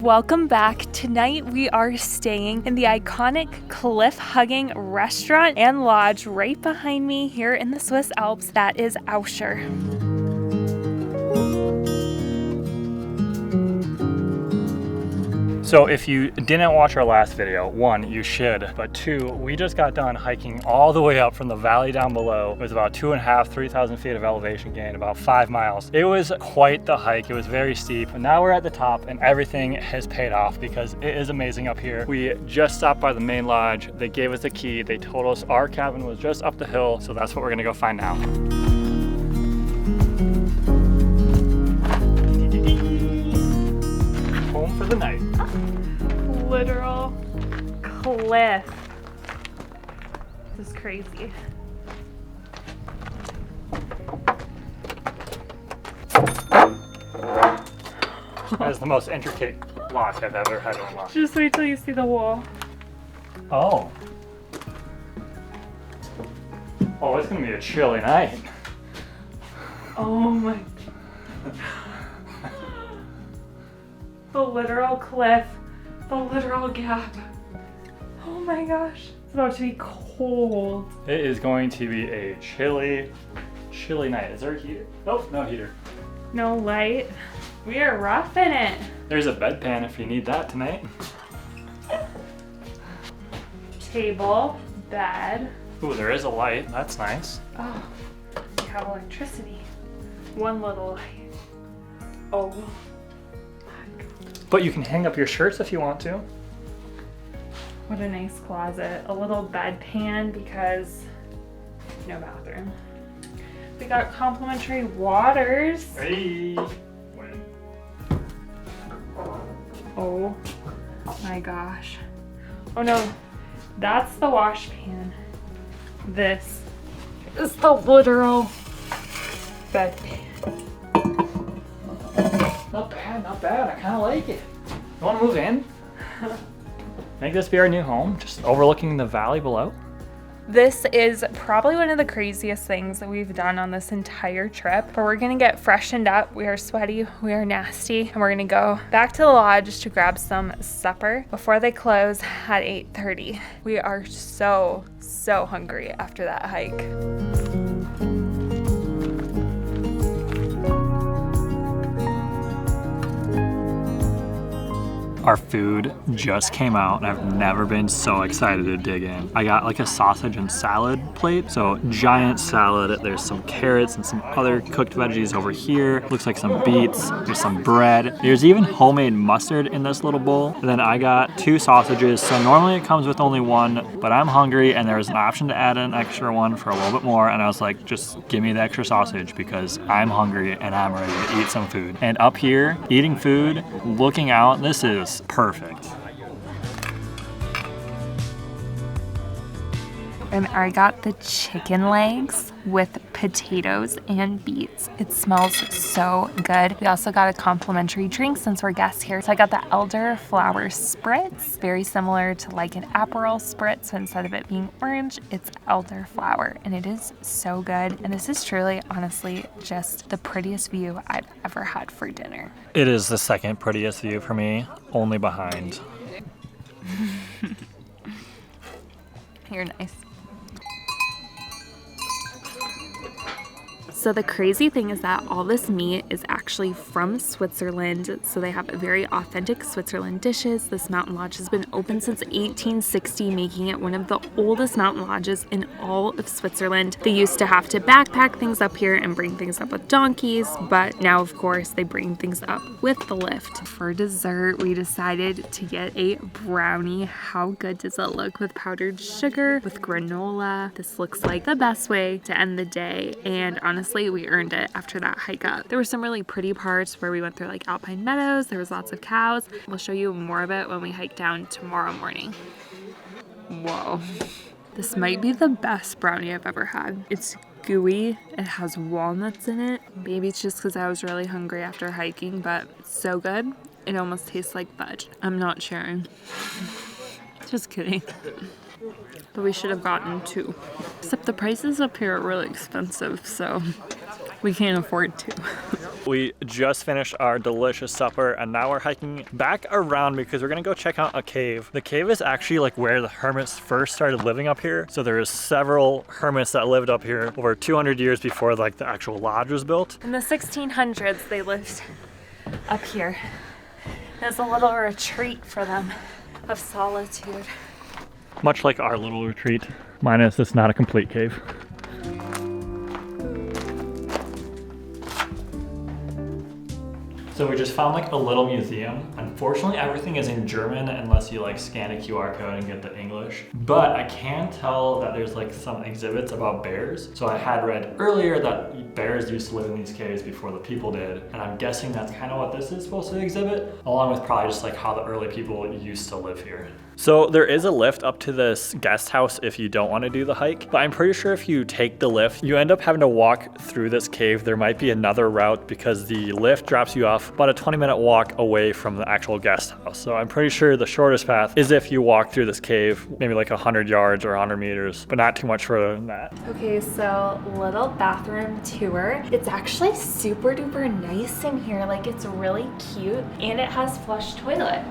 Welcome back. Tonight we are staying in the iconic cliff-hugging restaurant and lodge right behind me here in the Swiss Alps. That is Aescher. So if you didn't watch our last video, one, you should, but two, we just got done hiking all the way up from the valley down below. It was about 3,000 feet of elevation gain, about 5 miles. It was quite the hike. It was very steep, but now we're at the top and everything has paid off because it is amazing up here. We just stopped by the main lodge. They gave us the key. They told us our cabin was just up the hill, so that's what we're gonna go find now. Home for the night. Literal cliff. This is crazy. That is the most intricate lock I've ever had to unlock. Just wait till you see the wall. Oh. Oh, it's gonna be a chilly night. Oh my. The literal cliff. The literal gap. Oh my gosh. It's about to be cold. It is going to be a chilly night. Is there a heater? Nope, no heater. No light. We are roughing it. There's a bedpan if you need that tonight. Table, bed. Ooh, there is a light. That's nice. Oh, we have electricity. One little light. Oh. But you can hang up your shirts if you want to. What a nice closet. A little bedpan because no bathroom. We got complimentary waters. Hey. Oh my gosh. Oh no, that's the wash pan. This is the literal bedpan. Not bad, not bad. I kind of like it. You want to move in? Make this be our new home, just overlooking the valley below. This is probably one of the craziest things that we've done on this entire trip, but we're gonna get freshened up. We are sweaty, we are nasty, and we're gonna go back to the lodge to grab some supper before they close at 8:30. We are so hungry after that hike. Our food just came out and I've never been so excited to dig in. I got like a sausage and salad plate. So giant salad, there's some carrots and some other cooked veggies over here. Looks like some beets, there's some bread. There's even homemade mustard in this little bowl. And then I got 2 sausages. So normally it comes with only one, but I'm hungry and there was an option to add an extra one for a little bit more. And I was like, just give me the extra sausage because I'm hungry and I'm ready to eat some food. And up here, eating food, looking out, this is perfect. And I got the chicken legs with potatoes and beets. It smells so good. We also got a complimentary drink since we're guests here. So I got the elderflower spritz, very similar to like an Aperol spritz. So instead of it being orange, it's elderflower, and it is so good. And this is truly, honestly, just the prettiest view I've ever had for dinner. It is the second prettiest view for me, only behind. You're nice. So the crazy thing is that all this meat is actually from Switzerland. So they have very authentic Switzerland dishes. This mountain lodge has been open since 1860, making it one of the oldest mountain lodges in all of Switzerland. They used to have to backpack things up here and bring things up with donkeys, but now of course they bring things up with the lift. For dessert, we decided to get a brownie. How good does it look with powdered sugar, with granola? This looks like the best way to end the day, and honestly, we earned it after that hike up. There were some really pretty parts where we went through like alpine meadows. There was lots of cows. We'll show you more of it when we hike down tomorrow morning. Whoa. This might be the best brownie I've ever had. It's gooey. It has walnuts in it. Maybe it's just because I was really hungry after hiking, but it's so good. It almost tastes like fudge. I'm not sharing. Just kidding. But we should have gotten 2. Except the prices up here are really expensive, so we can't afford 2. We just finished our delicious supper and now we're hiking back around because we're gonna go check out a cave. The cave is actually like where the hermits first started living up here. So there's several hermits that lived up here over 200 years before like the actual lodge was built. In the 1600s, they lived up here. It was a little retreat for them of solitude. Much like our little retreat, minus it's not a complete cave. So we just found like a little museum. Unfortunately, everything is in German unless you like scan a QR code and get the English. But I can tell that there's like some exhibits about bears. So I had read earlier that bears used to live in these caves before the people did. And I'm guessing that's kind of what this is supposed to exhibit, along with probably just like how the early people used to live here. So there is a lift up to this guest house if you don't want to do the hike, but I'm pretty sure if you take the lift, you end up having to walk through this cave. There might be another route because the lift drops you off about a 20-minute walk away from the actual guest house. So I'm pretty sure the shortest path is if you walk through this cave, maybe like 100 yards or 100 meters, but not too much further than that. Okay, so little bathroom tour. It's actually super duper nice in here. Like it's really cute and it has flush toilet.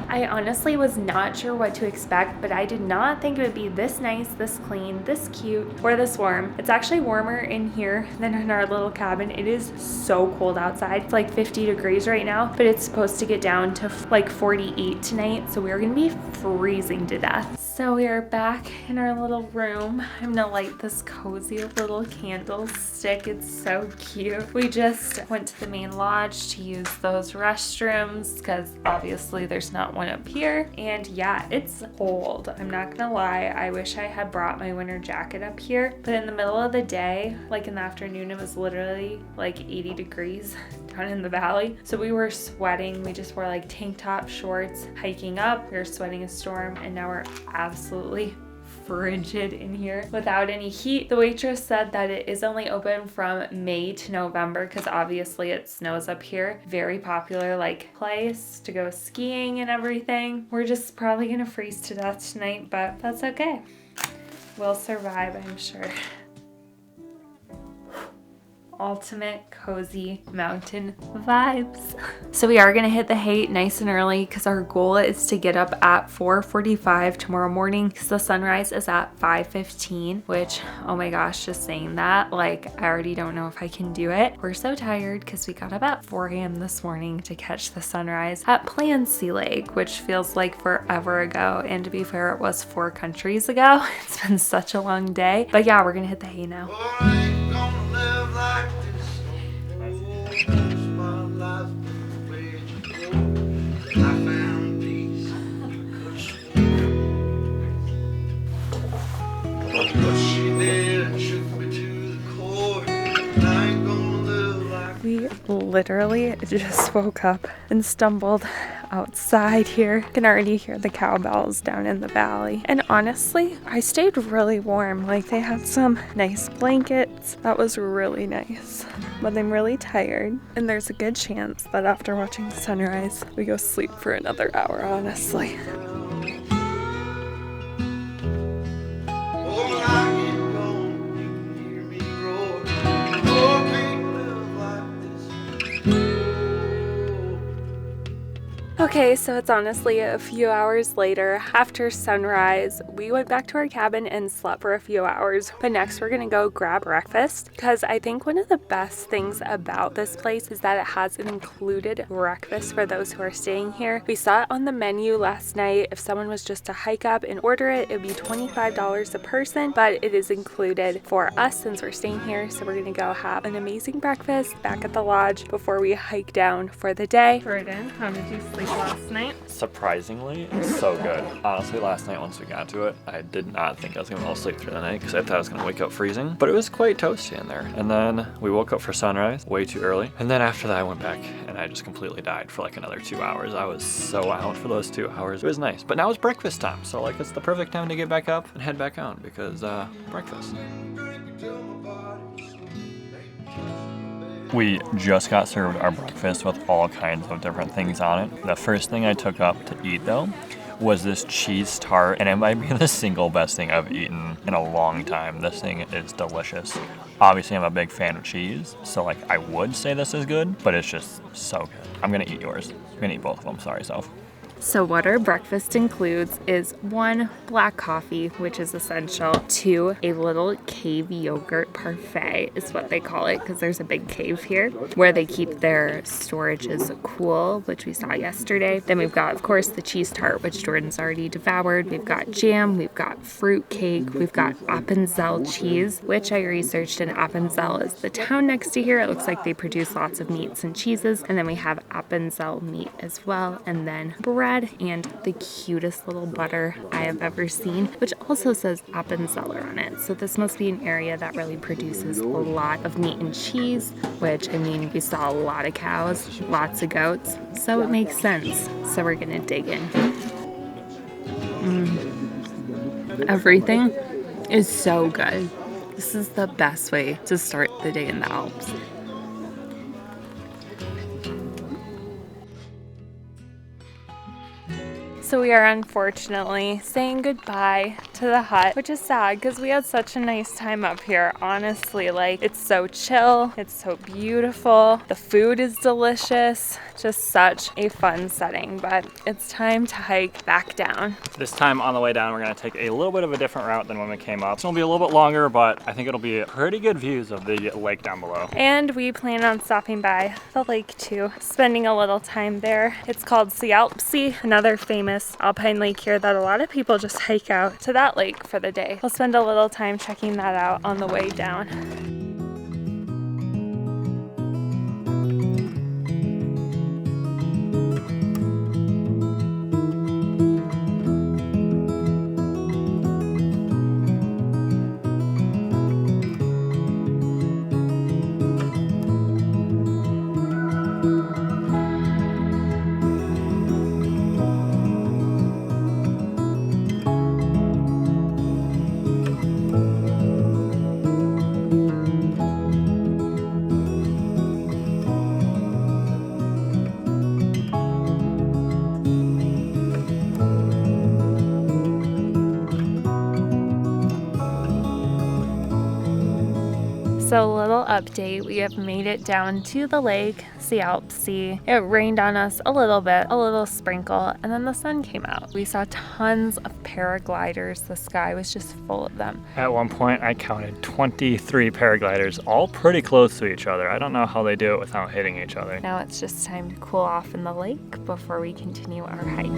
I honestly was not sure what to expect, but I did not think it would be this nice, this clean, this cute, or this warm. It's actually warmer in here than in our little cabin. It is so cold outside. It's like 50 degrees right now, but it's supposed to get down to like 48 tonight, so we're gonna be freezing to death. So we are back in our little room. I'm gonna light this cozy little candlestick. It's so cute. We just went to the main lodge to use those restrooms because obviously there's not one up here. And yeah, it's cold. I'm not gonna lie. I wish I had brought my winter jacket up here, but in the middle of the day, like in the afternoon, it was literally like 80 degrees down in the valley. So we were sweating. We just wore like tank top shorts hiking up. We were sweating a storm and now we're absolutely frigid in here without any heat. The waitress said that it is only open from May to November because obviously it snows up here. Very popular like place to go skiing and everything. We're just probably gonna freeze to death tonight, but that's okay. We'll survive, I'm sure. Ultimate cozy mountain vibes. So we are gonna hit the hay nice and early because our goal is to get up at 4:45 tomorrow morning because the sunrise is at 5:15, which, oh my gosh, just saying that, like I already don't know if I can do it. We're so tired because we got up at 4 a.m. this morning to catch the sunrise at Plancy Lake, which feels like forever ago. And to be fair, it was 4 countries ago. It's been such a long day. But yeah, we're gonna hit the hay now. We literally just woke up and stumbled outside here. You can already hear the cowbells down in the valley. And honestly, I stayed really warm. Like they had some nice blankets. That was really nice. But I'm really tired. And there's a good chance that after watching the sunrise, we go sleep for another hour, honestly. Okay, so it's honestly a few hours later. After sunrise, we went back to our cabin and slept for a few hours. But next we're gonna go grab breakfast because I think one of the best things about this place is that it has an included breakfast for those who are staying here. We saw it on the menu last night. If someone was just to hike up and order it, it would be $25 a person, but it is included for us since we're staying here. So we're gonna go have an amazing breakfast back at the lodge before we hike down for the day. Burden, how did you sleep last night? Surprisingly, it's so good. Honestly, last night once we got to it, I did not think I was gonna fall asleep through the night because I thought I was gonna wake up freezing, but it was quite toasty in there. And then we woke up for sunrise way too early. And then after that I went back and I just completely died for like another 2 hours. I was so out for those 2 hours. It was nice, but now it's breakfast time. So like it's the perfect time to get back up and head back out because breakfast. We just got served our breakfast with all kinds of different things on it. The first thing I took up to eat though was this cheese tart, and it might be the single best thing I've eaten in a long time. This thing is delicious. Obviously, I'm a big fan of cheese, so like I would say this is good, but it's just so good. I'm gonna eat yours. I'm gonna eat both of them. Sorry, Soph. So what our breakfast includes is 1, black coffee, which is essential, 2, a little cave yogurt parfait is what they call it because there's a big cave here where they keep their storages cool, which we saw yesterday. Then we've got, of course, the cheese tart, which Jordan's already devoured. We've got jam, we've got fruit cake, we've got Appenzell cheese, which I researched, and Appenzell is the town next to here. It looks like they produce lots of meats and cheeses. And then we have Appenzell meat as well, and then bread and the cutest little butter I have ever seen, which also says Appenzeller on it. So this must be an area that really produces a lot of meat and cheese, which, I mean, we saw a lot of cows, lots of goats, so it makes sense. So we're gonna dig in. Everything is so good. This is the best way to start the day in the Alps. So we are unfortunately saying goodbye to the hut, which is sad because we had such a nice time up here. Honestly, like, it's so chill, it's so beautiful, the food is delicious, just such a fun setting, but it's time to hike back down. This time on the way down, we're gonna take a little bit of a different route than when we came up. It's gonna be a little bit longer, but I think it'll be pretty good views of the lake down below. And we plan on stopping by the lake too, spending a little time there. It's called Alpsee, another famous alpine lake here that a lot of people just hike out to that lake for the day. We'll spend a little time checking that out on the way down. So a little update, we have made it down to the lake, Alpsee. It rained on us a little bit, a little sprinkle, and then the sun came out. We saw tons of paragliders. The sky was just full of them. At one point, I counted 23 paragliders, all pretty close to each other. I don't know how they do it without hitting each other. Now it's just time to cool off in the lake before we continue our hike.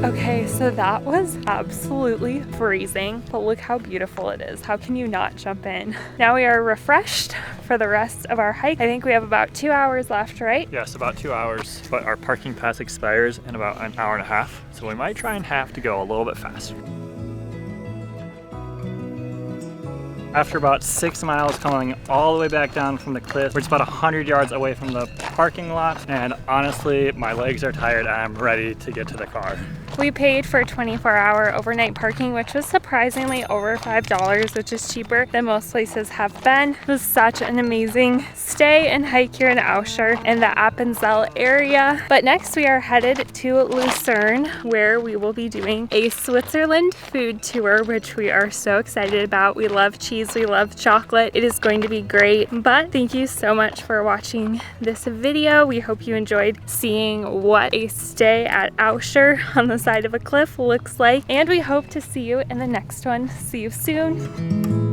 Okay, so that was absolutely freezing, but look how beautiful it is. How can you not jump in? Now we are refreshed for the rest of our hike. I think we have about 2 hours left, right? Yes, about 2 hours, but our parking pass expires in about an hour and a half, so we might try and have to go a little bit faster. After about 6 miles coming all the way back down from the cliff, we're just about 100 yards away from the parking lot, and honestly, my legs are tired and I'm ready to get to the car. We paid for 24-hour overnight parking, which was surprisingly over $5, which is cheaper than most places have been. It was such an amazing stay and hike here in Aescher in the Appenzell area. But next we are headed to Lucerne, where we will be doing a Switzerland food tour, which we are so excited about. We love cheese, we love chocolate. It is going to be great. But thank you so much for watching this video. We hope you enjoyed seeing what a stay at Aescher on the side of a cliff looks like, and we hope to see you in the next one. See you soon.